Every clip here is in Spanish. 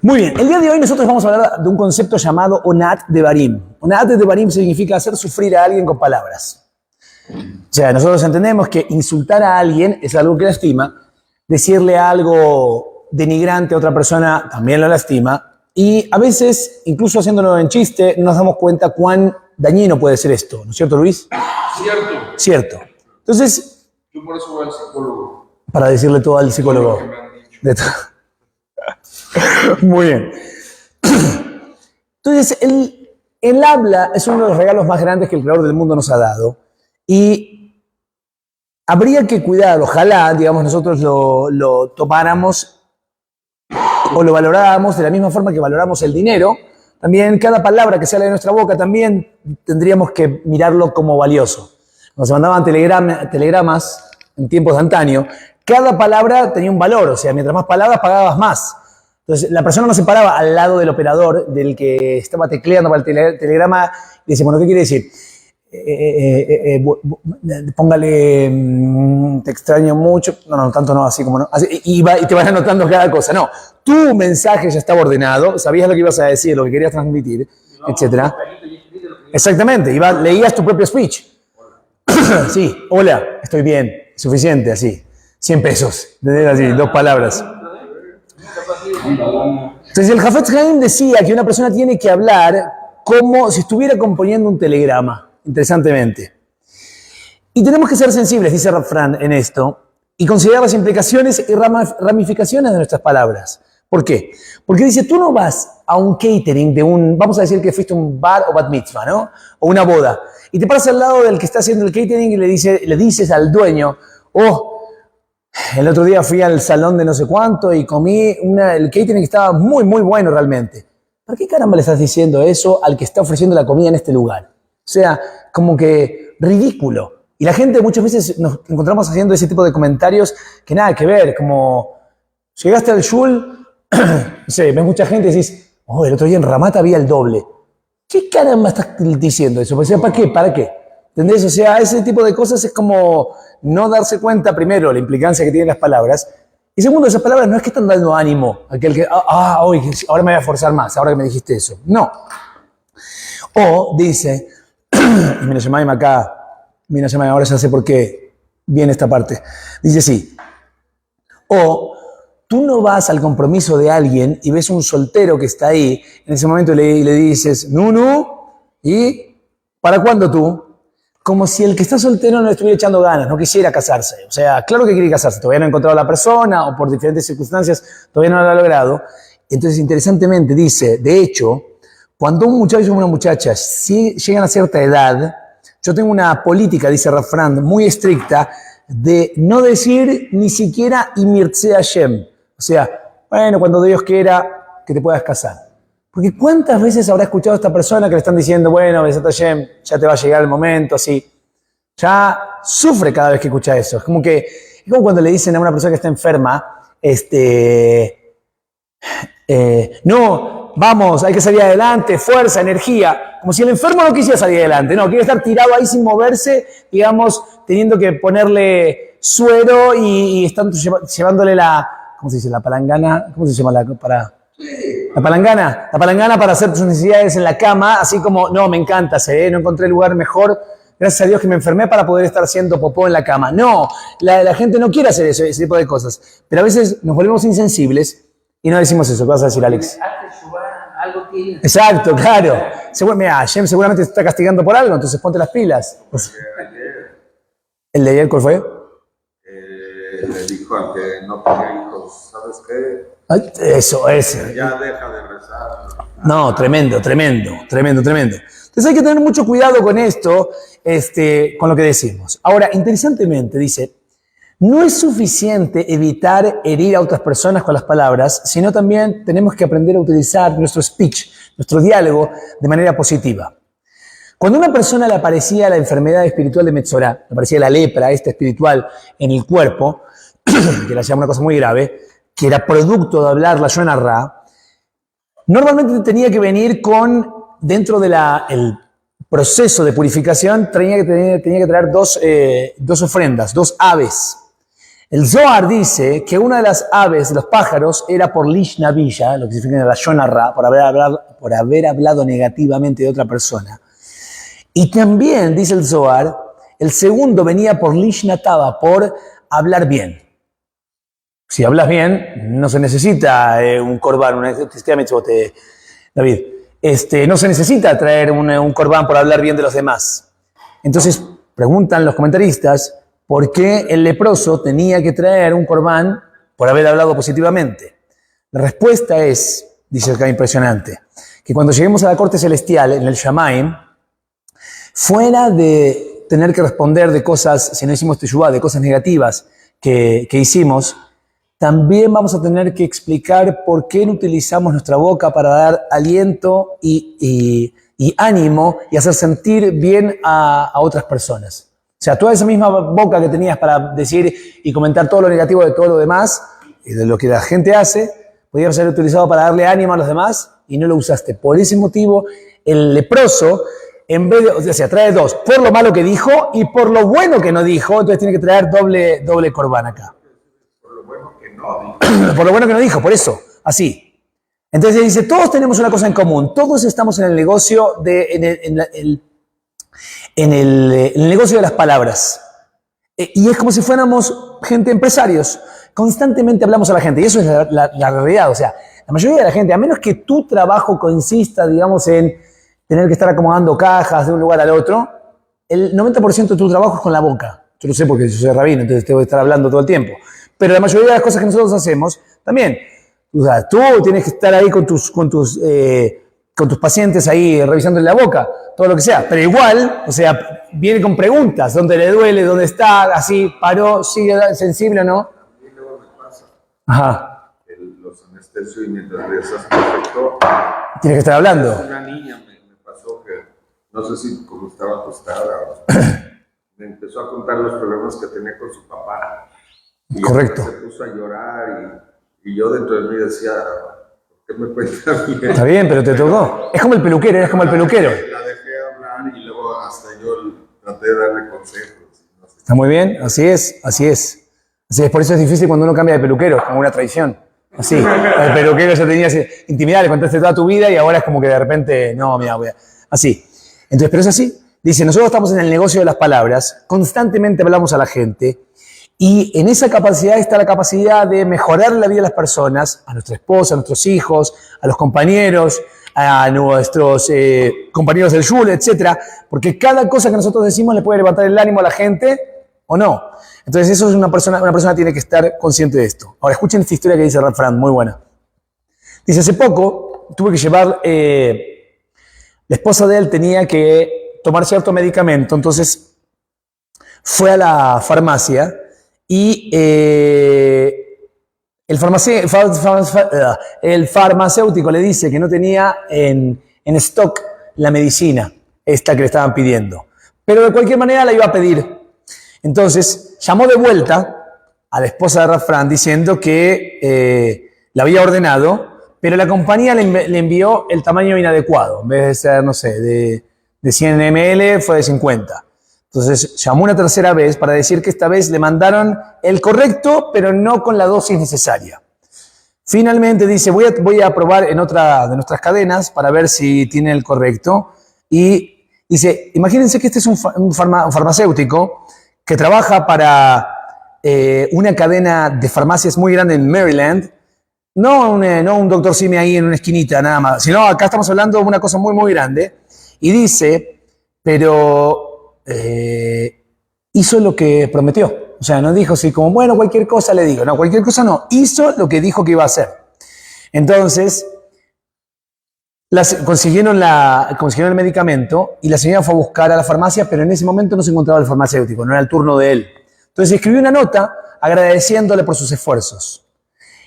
Muy bien, el día de hoy nosotros vamos a hablar de un concepto llamado Onat Devarim. Onat Devarim significa hacer sufrir a alguien con palabras. O sea, nosotros entendemos que insultar a alguien es algo que lastima, decirle algo denigrante a otra persona también lo lastima, y a veces, incluso haciéndolo en chiste, no nos damos cuenta cuán dañino puede ser esto, ¿no es cierto, Luis? Cierto. Cierto. Entonces, Yo por eso voy al psicólogo. para decirle todo al psicólogo. Lo que me han dicho. De todo. Muy bien. Entonces, el habla es uno de los regalos más grandes que el Creador del mundo nos ha dado. Y habría que cuidar, ojalá, digamos, nosotros lo tomáramos o lo valoráramos de la misma forma que valoramos el dinero. También cada palabra que sale de nuestra boca también tendríamos que mirarlo como valioso. Cuando se mandaban telegramas en tiempos de antaño, cada palabra tenía un valor, o sea, mientras más palabras pagabas más. Entonces, la persona no se paraba al lado del operador, del que estaba tecleando para el telegrama, y decía, bueno, ¿qué quiere decir? Póngale, te extraño mucho. No, tanto no, así como no. Así, y te van anotando cada cosa. No, tu mensaje ya estaba ordenado, sabías lo que ibas a decir, lo que querías transmitir, etc. Exactamente, leías tu propio speech. Sí, hola, estoy bien, suficiente, así. 100 pesos, así, 2 palabras. Entonces el Hafetz Haim decía que una persona tiene que hablar como si estuviera componiendo un telegrama, interesantemente. Y tenemos que ser sensibles, dice Rav Fran, en esto, y considerar las implicaciones y ramificaciones de nuestras palabras. ¿Por qué? Porque dice, tú no vas a un catering de vamos a decir que fuiste a un bar o bat mitzvah, ¿no? O una boda, y te paras al lado del que está haciendo el catering y le dices al dueño, el otro día fui al salón de no sé cuánto y comí el catering estaba muy, muy bueno realmente. ¿Para qué caramba le estás diciendo eso al que está ofreciendo la comida en este lugar? O sea, como que ridículo. Y la gente muchas veces nos encontramos haciendo ese tipo de comentarios que nada que ver, como llegaste al shul, no sé, ves mucha gente y decís, el otro día en Ramata había el doble. ¿Qué caramba estás diciendo eso? O sea, ¿para qué? ¿Para qué? ¿Entendés? O sea, ese tipo de cosas es como no darse cuenta, primero, la implicancia que tienen las palabras, y segundo, esas palabras no es que están dando ánimo a aquel que, ahora me voy a forzar más, ahora que me dijiste eso. No. O dice, y mira, llamáis acá, mira, llamáis, ahora ya sé por qué viene esta parte. Dice así, o tú no vas al compromiso de alguien y ves un soltero que está ahí, en ese momento le dices, ¿y para cuándo tú? Como si el que está soltero no le estuviera echando ganas, no quisiera casarse. O sea, claro que quiere casarse, todavía no ha encontrado a la persona o por diferentes circunstancias todavía no lo ha logrado. Entonces, interesantemente dice, de hecho, cuando un muchacho o una muchacha llegan a cierta edad, yo tengo una política, dice Rav Fran, muy estricta, de no decir ni siquiera Imirtze Hashem. O sea, bueno, cuando Dios quiera que te puedas casar. Porque ¿cuántas veces habrá escuchado a esta persona que le están diciendo, bueno, Besat Hashem, ya te va a llegar el momento, así? Ya sufre cada vez que escucha eso. Es como cuando le dicen a una persona que está enferma, no, vamos, hay que salir adelante, fuerza, energía. Como si el enfermo no quisiera salir adelante. No, quiere estar tirado ahí sin moverse, digamos, teniendo que ponerle suero y están llevándole ¿cómo se dice? La palangana, ¿cómo se llama la palangana para hacer tus necesidades en la cama, así como, no, me encanta, no encontré lugar mejor, gracias a Dios que me enfermé para poder estar haciendo popó en la cama. No, la gente no quiere hacer ese tipo de cosas, pero a veces nos volvemos insensibles y no decimos eso. ¿Qué vas a decir, Alex? Exacto, claro. Mira, Hashem seguramente te está castigando por algo, entonces ponte las pilas. ¿El de ayer cuál fue? Le dijo que no tenía hijos, ¿sabes qué? Eso es. Ya deja de rezar. No, tremendo. Entonces hay que tener mucho cuidado con esto, con lo que decimos. Ahora, interesantemente, dice, no es suficiente evitar herir a otras personas con las palabras, sino también tenemos que aprender a utilizar nuestro speech, nuestro diálogo, de manera positiva. Cuando a una persona le aparecía la enfermedad espiritual de Metzorá, le aparecía la lepra, espiritual, en el cuerpo, que la llama una cosa muy grave, que era producto de hablar la Yonah Ra, normalmente tenía que venir dentro del proceso de purificación, tenía que traer dos ofrendas, 2 aves. El Zohar dice que una de las aves, de los pájaros, era por Lishna Villa, lo que significa la Shon Hara, por haber hablado negativamente de otra persona. Y también, dice el Zohar, el segundo venía por Lishna Tava, por hablar bien. Si hablas bien, no se necesita un corbán, David. No se necesita traer un corbán por hablar bien de los demás. Entonces, preguntan los comentaristas, ¿por qué el leproso tenía que traer un corbán por haber hablado positivamente? La respuesta es, dice acá impresionante, que cuando lleguemos a la corte celestial, en el Shamaim, fuera de tener que responder de cosas, si no hicimos teshuvá, de cosas negativas que hicimos, también vamos a tener que explicar por qué no utilizamos nuestra boca para dar aliento y ánimo y hacer sentir bien a otras personas. O sea, toda esa misma boca que tenías para decir y comentar todo lo negativo de todo lo demás y de lo que la gente hace, podía ser utilizado para darle ánimo a los demás y no lo usaste. Por ese motivo, el leproso, en vez de, o sea, trae dos, por lo malo que dijo y por lo bueno que no dijo, entonces tiene que traer doble corbán acá. Por lo bueno que no dijo. Por lo bueno que no dijo, por eso, así. Entonces dice, todos tenemos una cosa en común, todos estamos en el negocio en el negocio de las palabras. Y es como si fuéramos gente empresarios. Constantemente hablamos a la gente. Y eso es la realidad. O sea, la mayoría de la gente, a menos que tu trabajo consista, digamos, en tener que estar acomodando cajas de un lugar al otro, el 90% de tu trabajo es con la boca. Yo lo sé porque yo soy rabino, entonces tengo que estar hablando todo el tiempo. Pero la mayoría de las cosas que nosotros hacemos, también. O sea, tú tienes que estar ahí con tus pacientes ahí revisándole la boca, todo lo que sea. Pero igual, o sea, viene con preguntas, ¿dónde le duele? ¿Dónde está? Así, paró, sigue sensible o no. Y luego me pasa. Ajá. Los anestesios y mientras rezas perfecto. Tienes que estar hablando. Una niña me pasó que, no sé si como estaba acostada, me empezó a contar los problemas que tenía con su papá. Y correcto. Se puso a llorar y yo dentro de mí decía, ¿por qué me cuenta bien? Está bien, pero te tocó. Es como el peluquero, eres como el peluquero. La dejé hablar y luego hasta yo traté de darle consejos. No sé. Está muy bien, así es, así es. Así es, por eso es difícil cuando uno cambia de peluquero, es como una traición. Así, el peluquero ya tenías intimidad, le contaste toda tu vida y ahora es como que de repente, no, mira, voy a... Así. Entonces, pero es así. Dice, nosotros estamos en el negocio de las palabras, constantemente hablamos a la gente y en esa capacidad está la capacidad de mejorar la vida de las personas, a nuestra esposa, a nuestros hijos, a los compañeros, a nuestros compañeros del shul, etc. Porque cada cosa que nosotros decimos le puede levantar el ánimo a la gente o no. Entonces eso es una persona tiene que estar consciente de esto. Ahora escuchen esta historia que dice Rav Fran, muy buena. Dice, hace poco tuve que llevar, la esposa de él tenía que tomar cierto medicamento, entonces fue a la farmacia y el farmacéutico le dice que no tenía en stock la medicina, esta que le estaban pidiendo. Pero de cualquier manera la iba a pedir. Entonces llamó de vuelta a la esposa de Rav Fran diciendo que la había ordenado, pero la compañía le envió el tamaño inadecuado. En vez de ser, no sé, de 100 ml fue de 50. Entonces llamó una tercera vez para decir que esta vez le mandaron el correcto, pero no con la dosis necesaria. Finalmente dice, voy a probar en otra de nuestras cadenas para ver si tiene el correcto. Y dice, imagínense que este es un farmacéutico que trabaja para una cadena de farmacias muy grande en Maryland. No un doctor Simi ahí en una esquinita nada más, sino acá estamos hablando de una cosa muy, muy grande. Y dice, pero... hizo lo que prometió. O sea, no dijo así como, bueno, cualquier cosa le digo. No, cualquier cosa no. Hizo lo que dijo que iba a hacer. Entonces, consiguieron el medicamento y la señora fue a buscar a la farmacia, pero en ese momento no se encontraba el farmacéutico, no era el turno de él. Entonces escribió una nota agradeciéndole por sus esfuerzos.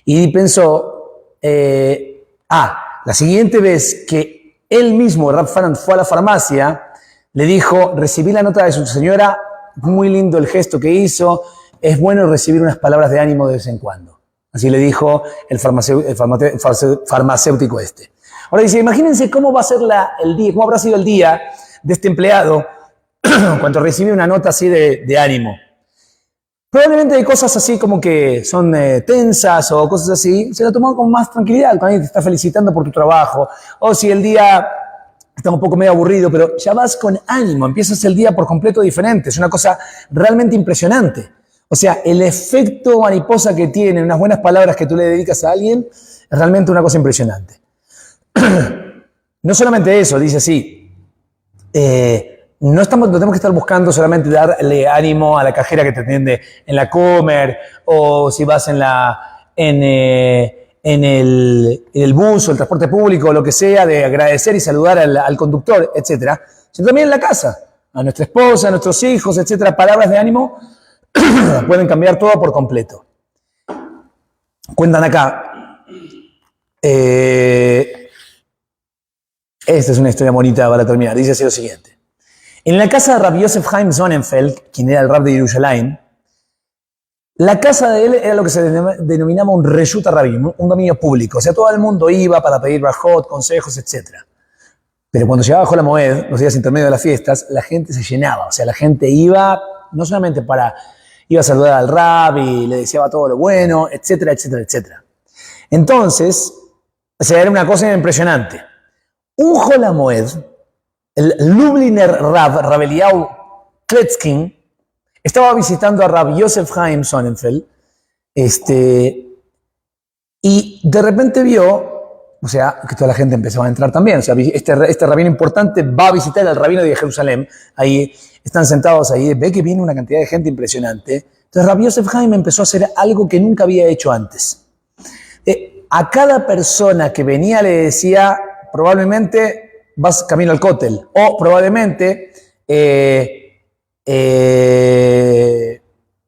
Y pensó, la siguiente vez que él mismo, Rav Fran, fue a la farmacia, le dijo, recibí la nota de su señora, muy lindo el gesto que hizo, es bueno recibir unas palabras de ánimo de vez en cuando. Así le dijo el farmacéutico este. Ahora dice, imagínense cómo va a ser el día, cómo habrá sido el día de este empleado cuando recibe una nota así de ánimo. Probablemente hay cosas así como que son tensas o cosas así, se lo toman con más tranquilidad, cuando alguien te está felicitando por tu trabajo, o si el día está un poco medio aburrido, pero ya vas con ánimo, empiezas el día por completo diferente, es una cosa realmente impresionante. O sea, el efecto mariposa que tienen unas buenas palabras que tú le dedicas a alguien es realmente una cosa impresionante. No solamente eso, dice así, no tenemos que estar buscando solamente darle ánimo a la cajera que te atiende en la Comer, o si vas en el bus o el transporte público o lo que sea, de agradecer y saludar al conductor, etc. Sino también en la casa, a nuestra esposa, a nuestros hijos, etc. Palabras de ánimo pueden cambiar todo por completo. Cuentan acá. Esta es una historia bonita para terminar. Dice así lo siguiente. En la casa de Rabbi Yosef Chaim Sonnenfeld, quien era el rab de Jerusalén, la casa de él era lo que se denominaba un reshut rabim, un dominio público. O sea, todo el mundo iba para pedir brajot, consejos, etc. Pero cuando llegaba Jol HaMoed, los días intermedios de las fiestas, la gente se llenaba. O sea, la gente iba no solamente iba a saludar al rab y le deseaba todo lo bueno, etcétera, etcétera, etcétera. Entonces, o sea, era una cosa impresionante. Un Jol HaMoed, el Lubliner Rab Eliyahu Kletzkin, estaba visitando a Rabbi Yosef Chaim Sonnenfeld, y de repente vio, o sea, que toda la gente empezaba a entrar también. O sea, este rabino importante va a visitar al rabino de Jerusalén. Ahí están sentados ahí, ve que viene una cantidad de gente impresionante. Entonces Rabbi Yosef Chaim empezó a hacer algo que nunca había hecho antes. A cada persona que venía le decía, probablemente vas camino al cótel, o probablemente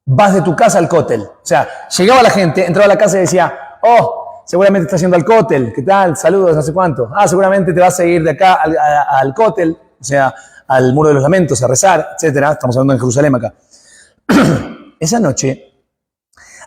vas de tu casa al cótel. O sea, llegaba la gente, entraba a la casa y decía, oh, seguramente estás yendo al cótel, ¿qué tal? Saludos, no sé cuánto. Ah, seguramente te vas a ir de acá al cótel, o sea, al Muro de los Lamentos, a rezar, etcétera. Estamos hablando en Jerusalén acá. Esa noche,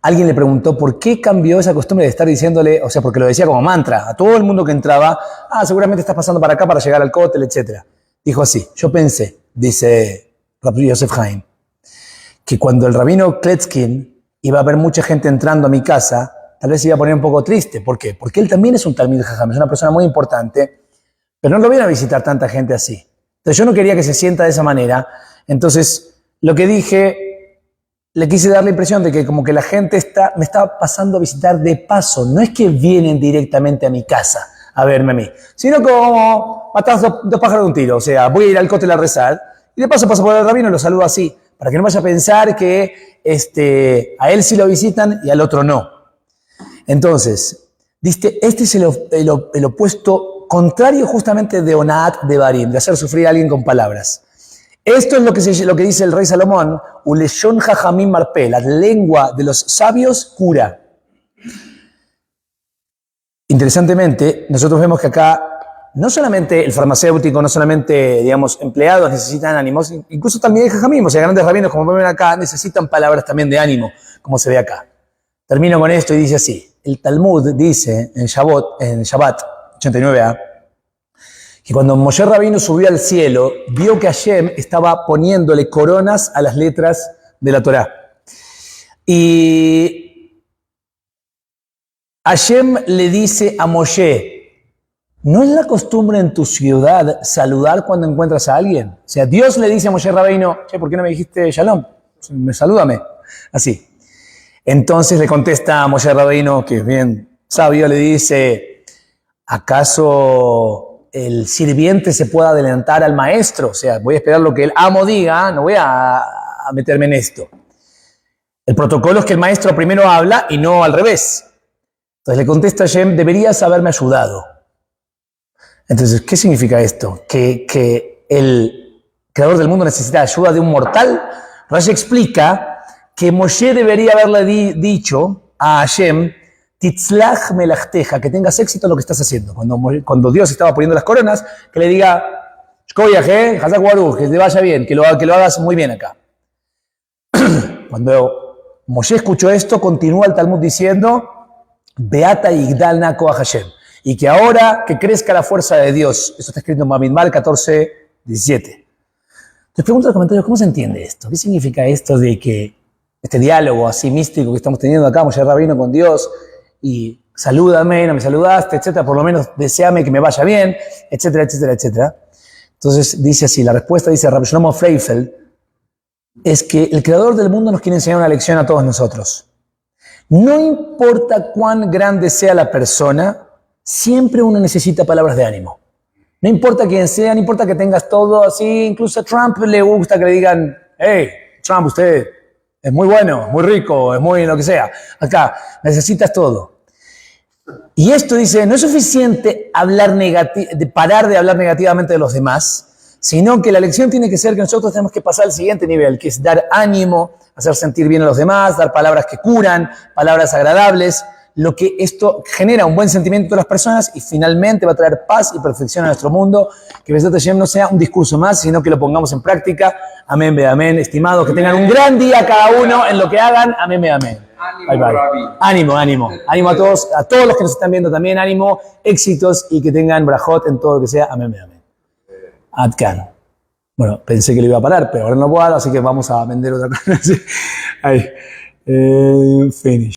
alguien le preguntó por qué cambió esa costumbre de estar diciéndole, o sea, porque lo decía como mantra, a todo el mundo que entraba, ah, seguramente estás pasando para acá para llegar al cótel, etcétera. Dijo así, yo pensé, dice Rabbi Yosef Chaim, que cuando el rabino Kletzkin iba a ver mucha gente entrando a mi casa, tal vez se iba a poner un poco triste. ¿Por qué? Porque él también es un Talmid Jajam, es una persona muy importante, pero no lo viene a visitar tanta gente así. Entonces yo no quería que se sienta de esa manera. Entonces lo que dije, le quise dar la impresión de que como que la gente me estaba pasando a visitar de paso. No es que vienen directamente a mi casa a verme a mí, sino como matar dos pájaros de un tiro. O sea, voy a ir al cótel a rezar y de paso paso por el rabino y lo saludo así, para que no vaya a pensar que a él sí lo visitan y al otro no. Entonces, este es el opuesto contrario justamente de Onaat de Barim, de hacer sufrir a alguien con palabras. Esto es lo que dice el rey Salomón, Uleshon Jajamim Marpe, la lengua de los sabios cura. Interesantemente, nosotros vemos que acá no solamente el farmacéutico, no solamente, digamos, empleados necesitan ánimos, incluso también el jajamim, o sea, grandes rabinos, como ven acá, necesitan palabras también de ánimo, como se ve acá. Termino con esto y dice así, el Talmud dice en Shabbat 89a, que cuando Moshe Rabino subió al cielo, vio que Hashem estaba poniéndole coronas a las letras de la Torá. Y Hashem le dice a Moshe, ¿no es la costumbre en tu ciudad saludar cuando encuentras a alguien? O sea, Dios le dice a Moshe Rabino, che, ¿por qué no me dijiste Shalom? Salúdame. Así. Entonces le contesta a Moshe Rabino, que es bien sabio, le dice, ¿acaso el sirviente se puede adelantar al maestro? O sea, voy a esperar lo que el amo diga, no voy a meterme en esto. El protocolo es que el maestro primero habla y no al revés. Entonces le contesta a Hashem, deberías haberme ayudado. Entonces, ¿qué significa esto? ¿Que el creador del mundo necesita ayuda de un mortal? Rashi explica que Moshe debería haberle dicho a Hashem, Titzlach melachteja, que tengas éxito en lo que estás haciendo. Cuando Dios estaba poniendo las coronas, que le diga, Hazak Baruch, que te vaya bien, que lo hagas muy bien acá. Cuando Moshe escuchó esto, continúa el Talmud diciendo, Beata Yigdal Nako a Hashem. Y que ahora que crezca la fuerza de Dios. Eso está escrito en Bamidbar 14:17. Te pregunto en los comentarios, ¿cómo se entiende esto? ¿Qué significa esto de que este diálogo así místico que estamos teniendo acá, Moshe Rabino con Dios, y salúdame, no me saludaste, etcétera, por lo menos deséame que me vaya bien, etcétera, etcétera, etcétera. Entonces dice así, la respuesta dice Rabbi Shlomo Freifeld, es que el creador del mundo nos quiere enseñar una lección a todos nosotros. No importa cuán grande sea la persona, siempre uno necesita palabras de ánimo. No importa quién sea, no importa que tengas todo así, incluso a Trump le gusta que le digan, hey, Trump, usted es muy bueno, muy rico, es muy lo que sea. Acá, necesitas todo. Y esto dice, no es suficiente parar de hablar negativamente de los demás, sino que la lección tiene que ser que nosotros tenemos que pasar al siguiente nivel, que es dar ánimo, hacer sentir bien a los demás, dar palabras que curan, palabras agradables, lo que esto genera un buen sentimiento de las personas y finalmente va a traer paz y perfección a nuestro mundo, que Besat Hashem no sea un discurso más, sino que lo pongamos en práctica. Amén, be amén. Estimados, que tengan un gran día cada uno en lo que hagan. Amén, be amén. Bye, bye. Ánimo, ánimo. Ánimo a todos los que nos están viendo también. Ánimo, éxitos y que tengan brajot en todo lo que sea. Amén, be amén. Adkan. Bueno, pensé que lo iba a parar, pero ahora no puedo, así que vamos a vender otra cosa. Ahí. Finish.